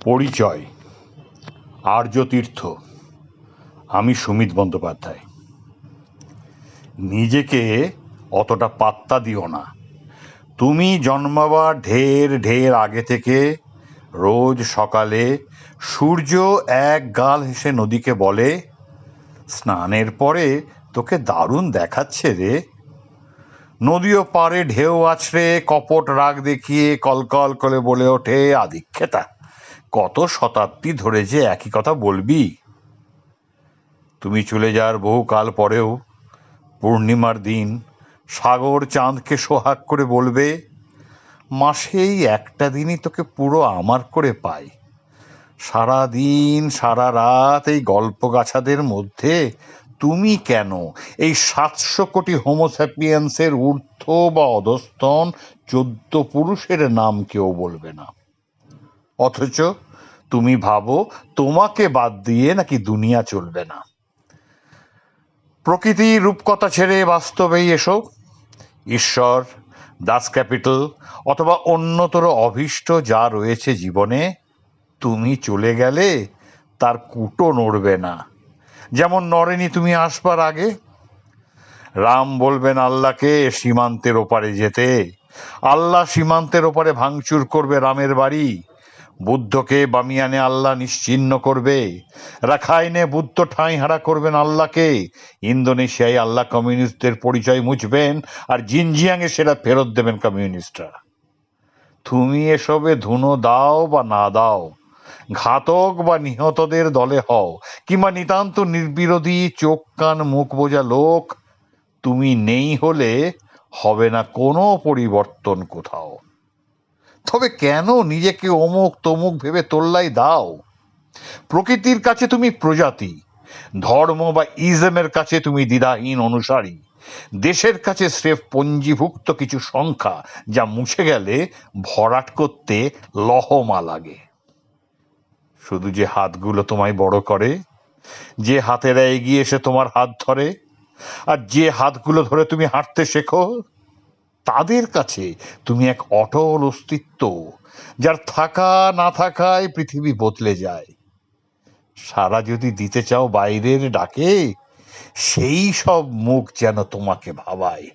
পরিচয়। আর্যতীর্থ। আমি সুমিত বন্দ্যোপাধ্যায়। নিজেকে অতটা পাত্তা দিও না। তুমি জন্মাবার ঢের ঢের আগে থেকে রোজ সকালে সূর্য এক গাল হেসে নদীকে বলে, স্নানের পরে তোকে দারুণ দেখাচ্ছে রে। নদীও পারে ঢেউ আছড়ে কপট রাগ দেখিয়ে কলকল করে বলে ওঠে, আধিক্যেতা, কত শতাব্দী ধরে যে একই কথা বলবি। তুমি চলে যাওয়ার বহুকাল পরেও পূর্ণিমার দিন সাগর চাঁদকে সোহাগ করে বলবে, মাসেই একটা দিনই তোকে পুরো আমার করে পাই। সারা দিন সারা রাত এই গল্পগাছাদের মধ্যে তুমি কেন এই 700 কোটি হোমোস্যাপিয়েন্সের ঊর্ধ্ব বা অধস্তন 14 পুরুষের নাম কেউ বলবে না। অথচ তুমি ভাবো তোমাকে বাদ দিয়ে নাকি দুনিয়া চলবে না। প্রকৃতি রূপকথা ছেড়ে বাস্তবেই এসো। ঈশ্বর, দাস ক্যাপিটাল অথবা অন্যতর অভীষ্ট যা রয়েছে জীবনে, তুমি চলে গেলে তার কুটো নড়বে না, যেমন নড়েনি তুমি আসবার আগে। রাম বলবেন আল্লাহকে সীমান্তের ওপারে যেতে, আল্লাহ সীমান্তের ওপারে ভাঙচুর করবে রামের বাড়ি। বুদ্ধকে বামিয়ানে আল্লাহ নিশ্চিহ্ন করবে, রাখাইনে বুদ্ধ ঠাঁই হারা করবেন আল্লাহকে, ইন্দোনেশিয়ায় আল্লাহ কমিউনিস্টদের পরিচয় মুছবেন, আর জিনজিয়াংয়ে সেটা ফেরত দেবেন কমিউনিস্টরা। তুমি এসবে ধুনো দাও বা না দাও, ঘাতক বা নিহতদের দলে হও, কিংবা নিতান্ত নির্বিরোধী চোখ কান মুখ বোঝা লোক, তুমি নেই হলে হবে না কোনো পরিবর্তন কোথাও। তবে কেন নিজেকে অমুক তমুক ভেবে তোল্লাই দাও? প্রকৃতির কাছে তুমি প্রজাতি, ধর্ম বা ইজমের কাছে তুমি দ্বিধাহীন অনুসারী, দেশের কাছে স্রেফ পঞ্জীভুক্ত কিছু সংখ্যা যা মুছে গেলে ভরাট করতে লহমা লাগে। শুধু যে হাতগুলো তোমায় বড় করে, যে হাতেরা এগিয়ে এসে তোমার হাত ধরে, আর যে হাতগুলো ধরে তুমি হাঁটতে শেখো, তাদের কাছে তুমি এক অটল অস্তিত্ব, যার থাকা না থাকায় পৃথিবী বদলে যায়। সারা যদি দিতে চাও বাইরের ডাকে, সেই সব মুখ যেন তোমাকে ভাবায়।